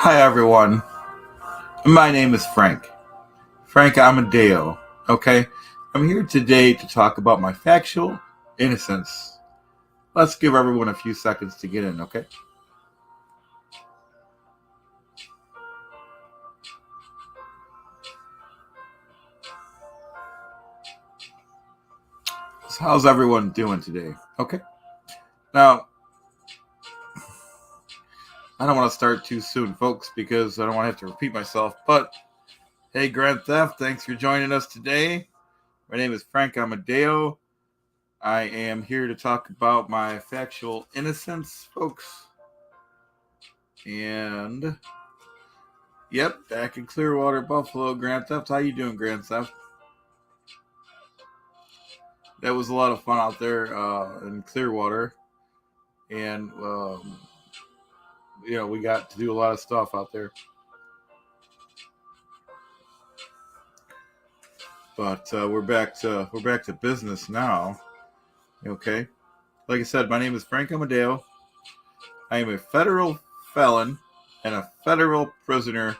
Hi everyone, my name is Frank Amodeo, okay? I'm here today to talk about my factual innocence. Let's give everyone a few seconds to get in, okay? So how's everyone doing today, okay? Now, I don't want to start too soon, folks, because I don't want to have to repeat myself, but hey, Grand Theft, thanks for joining us today. My name is Frank Amodeo. I am here to talk about my factual innocence, folks. And yep, back in Clearwater, Buffalo, Grand Theft. How you doing, Grand Theft? That was a lot of fun out there in Clearwater, and we got to do a lot of stuff out there. But we're back to business now. Okay, like I said, my name is Frank Amodeo. I am a federal felon and a federal prisoner.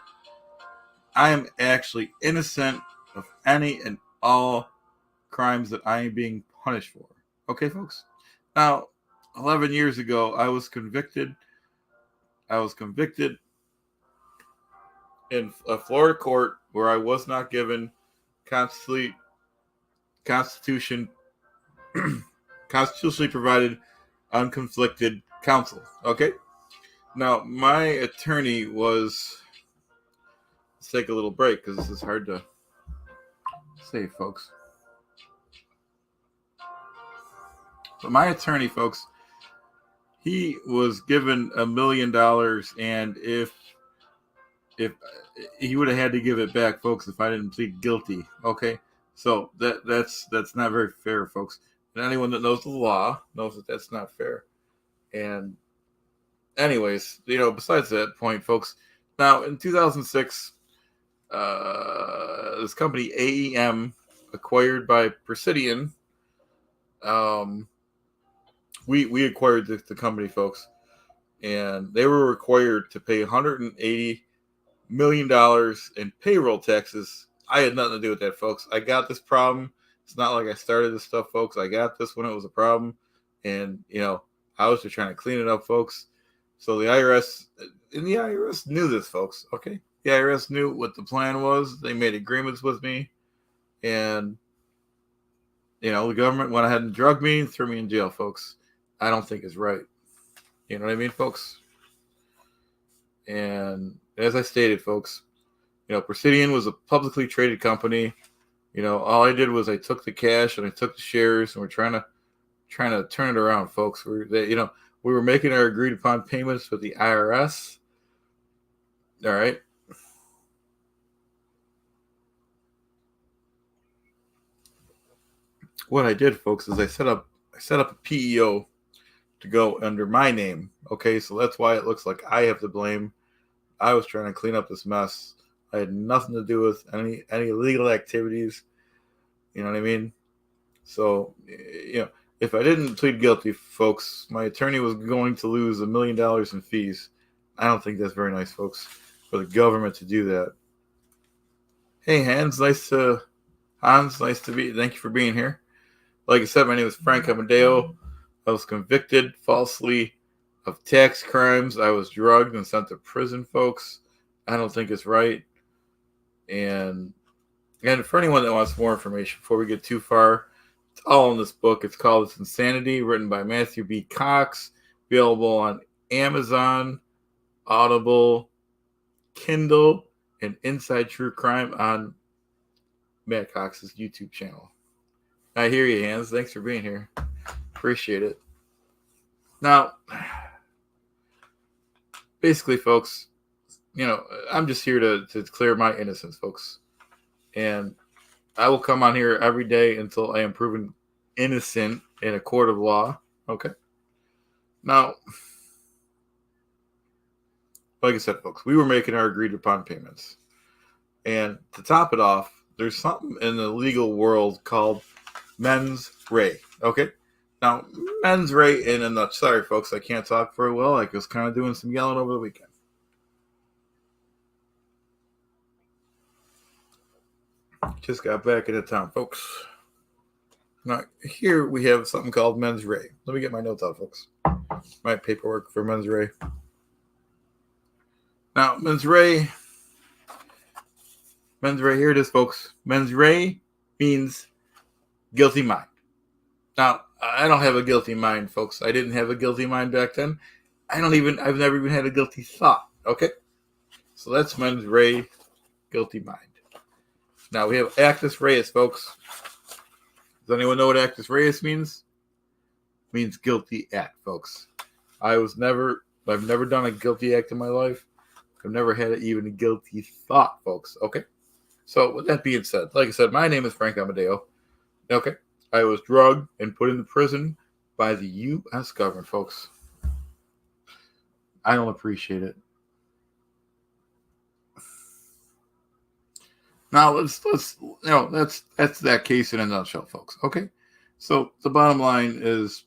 I am actually innocent of any and all crimes that I am being punished for. Okay, folks. Now, 11 years ago, I was convicted. I was convicted in a Florida court where I was not given constitution constitutionally provided unconflicted counsel. Okay. Now, my attorney was. Let's take a little break because this is hard to say, folks. But my attorney, folks, he was given $1 million, and if he would have had to give it back, folks, if I didn't plead guilty. Okay, so that's not very fair, folks. And anyone that knows the law knows that that's not fair. And anyways, besides that point, folks. Now in 2006, this company AEM, acquired by Presidian, we acquired the company, folks, and they were required to pay $180 million in payroll taxes. I had nothing to do with that, folks. I got this problem. It's not like I started this stuff, folks. I got this when it was a problem, and I was just trying to clean it up, folks. So the IRS knew this, folks. Okay, the IRS knew what the plan was. They made agreements with me, and the government went ahead and drugged me and threw me in jail, folks. I don't think it's right. You know what I mean, folks? And as I stated, folks, Presidian was a publicly traded company. All I did was I took the cash and I took the shares, and we're trying to turn it around, folks. We were making our agreed upon payments with the IRS. All right. What I did, folks, is I set up a PEO to go under my name. Okay, so that's why it looks like I have to blame. I was trying to clean up this mess. I had nothing to do with any illegal activities. You know what I mean? So, if I didn't plead guilty, folks, my attorney was going to lose $1 million in fees. I don't think that's very nice, folks, for the government to do that. Hey, Hans, nice to be. Thank you for being here. Like I said, my name is Frank Amodeo. I was convicted falsely of tax crimes. I was drugged and sent to prison, folks. I don't think it's right. And for anyone that wants more information, before we get too far, it's all in this book. It's called It's Insanity, written by Matthew B. Cox, available on Amazon, Audible, Kindle, and Inside True Crime on Matt Cox's YouTube channel. I hear you, Hans. Thanks for being here. Appreciate it. Now, basically, folks, I'm just here to clear my innocence, folks. And I will come on here every day until I am proven innocent in a court of law. Okay. Now, like I said, folks, we were making our agreed upon payments. And to top it off, there's something in the legal world called mens rea. Okay. Now, mens rea, sorry, folks, I can't talk very well. I was kind of doing some yelling over the weekend. Just got back into town, folks. Now, here we have something called mens rea. Let me get my notes out, folks. My paperwork for mens rea. Now, mens rea, here it is, folks. Mens rea means guilty mind. Now, I don't have a guilty mind, folks. I didn't have a guilty mind back then. I've never even had a guilty thought, okay? So that's mens rea, guilty mind. Now, we have actus reus, folks. Does anyone know what actus reus means? It means guilty act, folks. I've never done a guilty act in my life. I've never had even a guilty thought, folks, okay? So, with that being said, like I said, my name is Frank Amodeo, okay? I was drugged and put into prison by the U.S. government, folks. I don't appreciate it. Now let's that's that case in a nutshell, folks. Okay, so the bottom line is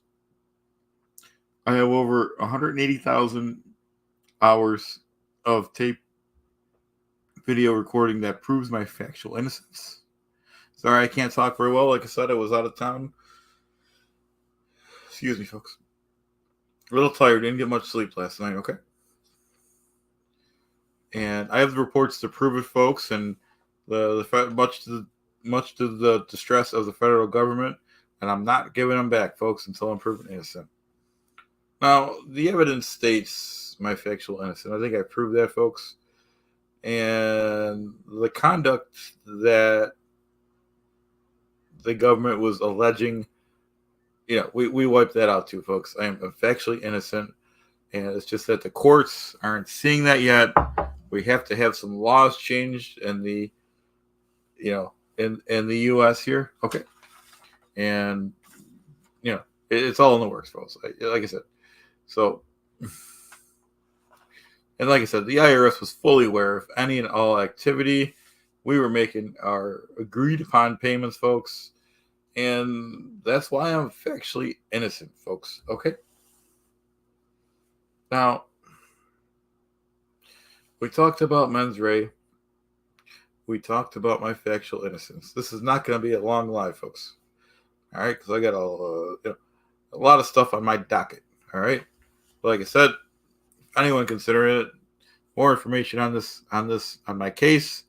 I have over 180,000 hours of tape video recording that proves my factual innocence. Sorry, I can't talk very well. Like I said, I was out of town. Excuse me, folks. A little tired. Didn't get much sleep last night. Okay, and I have the reports to prove it, folks, and much to the distress of the federal government, and I'm not giving them back, folks, until I'm proven innocent. Now, the evidence states my factual innocence. I think I proved that, folks. And the conduct that the government was alleging, we wiped that out too, folks. I am factually innocent, and it's just that the courts aren't seeing that yet. We have to have some laws changed in the in the U.S. here, okay, and it's all in the works, folks. Like I said, so, and like I said, the IRS was fully aware of any and all activity. We were making our agreed upon payments, folks, and that's why I'm factually innocent, folks. Okay. Now, we talked about mens rea. We talked about my factual innocence. This is not going to be a long live, folks. All right, because I got a lot of stuff on my docket. All right, but like I said, if anyone considering it, more information on my case.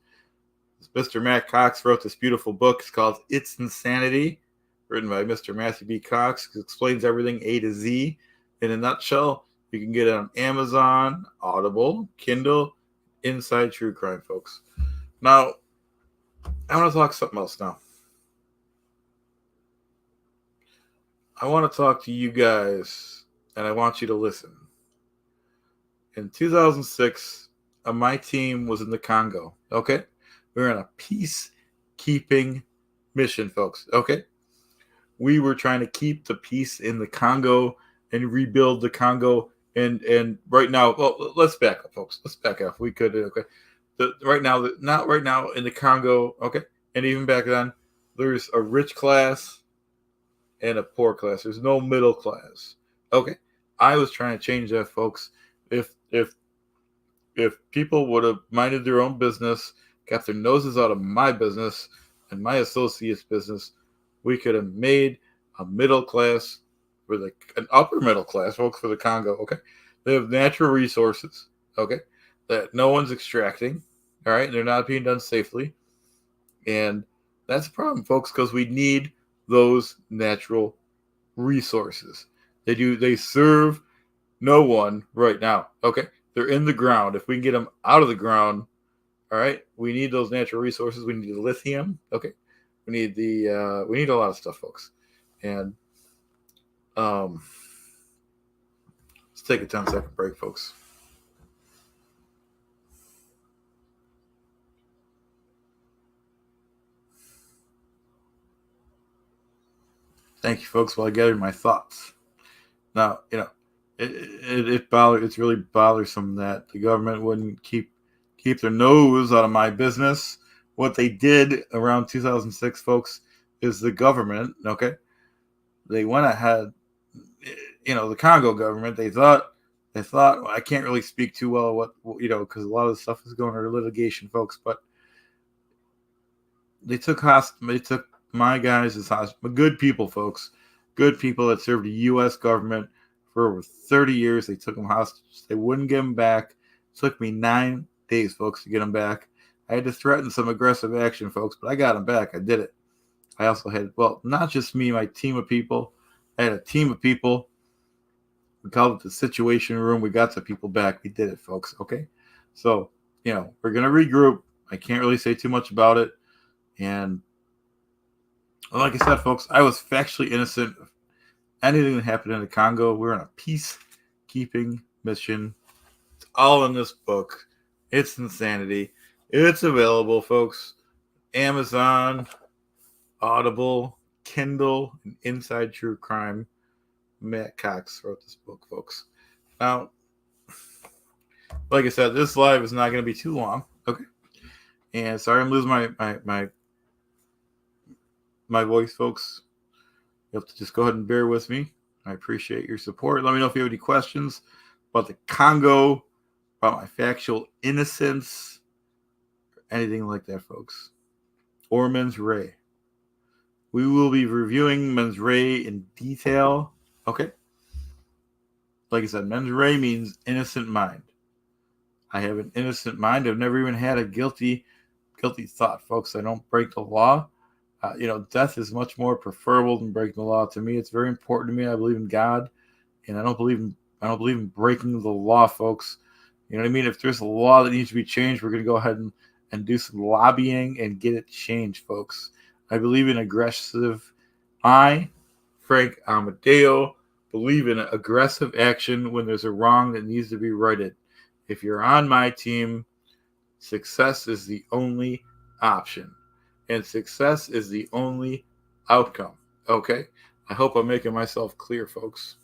Mr. Matt Cox wrote this beautiful book. It's called "It's Insanity," written by Mr. Matthew B. Cox. It explains everything A to Z in a nutshell. You can get it on Amazon, Audible, Kindle, Inside True Crime, folks. Now, I want to talk something else now. I want to talk to you guys, and I want you to listen. In 2006, my team was in the Congo, okay? We were on a peacekeeping mission, folks, okay? We were trying to keep the peace in the Congo and rebuild the Congo. And right now, well, let's back up, folks. Let's back up. We could, okay? Not right now in the Congo, okay? And even back then, there's a rich class and a poor class. There's no middle class, okay? I was trying to change that, folks. If people would have minded their own business, got their noses out of my business and my associates' business, we could have made a middle class an upper middle class, folks, for the Congo, okay? They have natural resources, okay, that no one's extracting, all right? They're not being done safely. And that's a problem, folks, because we need those natural resources. They serve no one right now, okay? They're in the ground. If we can get them out of the ground, all right, we need those natural resources. We need the lithium, okay? We need we need a lot of stuff, folks. And let's take a 10-second break, folks. Thank you, folks, while I gather my thoughts. Now, it's really bothersome that the government wouldn't keep their nose out of my business. What they did around 2006, folks, is the government, okay, they went ahead, the Congo government, they thought, well, I can't really speak too well because a lot of the stuff is going under litigation, folks, but They took my guys as hostage. Good people, folks. Good people that served the U.S. government for over 30 years. They took them hostage. They wouldn't give them back. It took me 9 days, folks, to get them back. I had to threaten some aggressive action, folks, but I got them back. I did it. I also had, well, not just me, my team of people. I had a team of people. We called it the Situation Room. We got the people back. We did it, folks. Okay. So, we're going to regroup. I can't really say too much about it. And like I said, folks, I was factually innocent of anything that happened in the Congo. We're on a peacekeeping mission. It's all in this book. It's insanity. It's available, folks. Amazon, Audible, Kindle, and Inside True Crime. Matt Cox wrote this book, folks. Now, like I said, this live is not going to be too long. Okay. And sorry I'm losing my voice, folks. You have to just go ahead and bear with me. I appreciate your support. Let me know if you have any questions about the Congo, about my factual innocence, or anything like that, folks. Or mens rea. We will be reviewing mens rea in detail. Okay. Like I said, mens rea means innocent mind. I have an innocent mind. I've never even had a guilty thought, folks. I don't break the law. Death is much more preferable than breaking the law. To me, it's very important to me. I believe in God, and I don't believe in breaking the law, folks. You know what I mean? If there's a law that needs to be changed, we're going to go ahead and do some lobbying and get it changed, folks. I believe in aggressive. I, Frank Amodeo, believe in aggressive action when there's a wrong that needs to be righted. If you're on my team, success is the only option. And success is the only outcome. Okay? I hope I'm making myself clear, folks.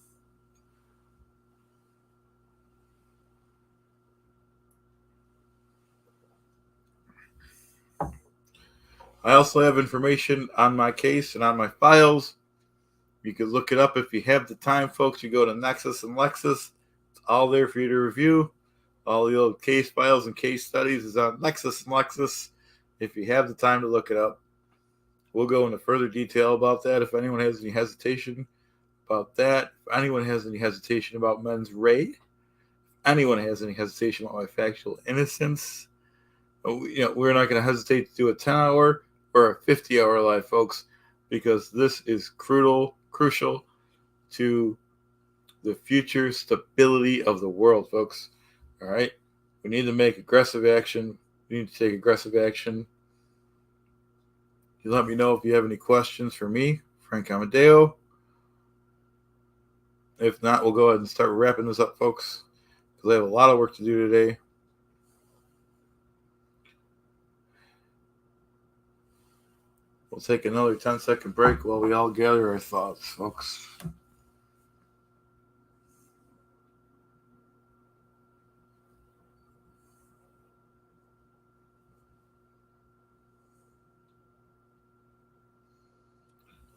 I also have information on my case and on my files. You can look it up if you have the time, folks. You go to Nexus and Lexus. It's all there for you to review. All the old case files and case studies is on Nexus and Lexus. If you have the time to look it up, we'll go into further detail about that. If anyone has any hesitation about that, if anyone has any hesitation about mens rea, if anyone has any hesitation about my factual innocence, we're not going to hesitate to do a 10-hour or a 50-hour live, folks, because this is crucial to the future stability of the world, folks. All right? We need to make aggressive action. We need to take aggressive action. You let me know if you have any questions for me, Frank Amodeo. If not, we'll go ahead and start wrapping this up, folks, because I have a lot of work to do today. We'll take another 10-second break while we all gather our thoughts, folks.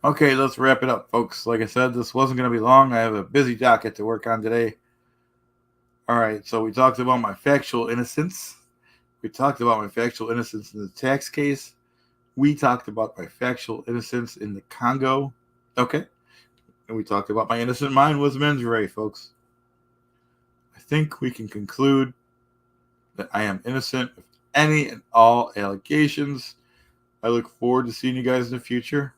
Okay, let's wrap it up, folks. Like I said, this wasn't going to be long. I have a busy docket to work on today. All right, so we talked about my factual innocence. We talked about my factual innocence in the tax case. We talked about my factual innocence in the Congo. Okay. And we talked about my innocent mind was mens rea, folks. I think we can conclude that I am innocent of any and all allegations. I look forward to seeing you guys in the future.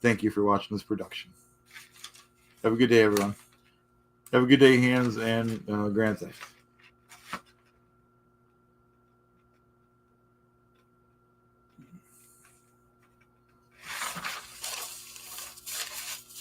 Thank you for watching this production. Have a good day, everyone. Have a good day, Hands and Grand Theft.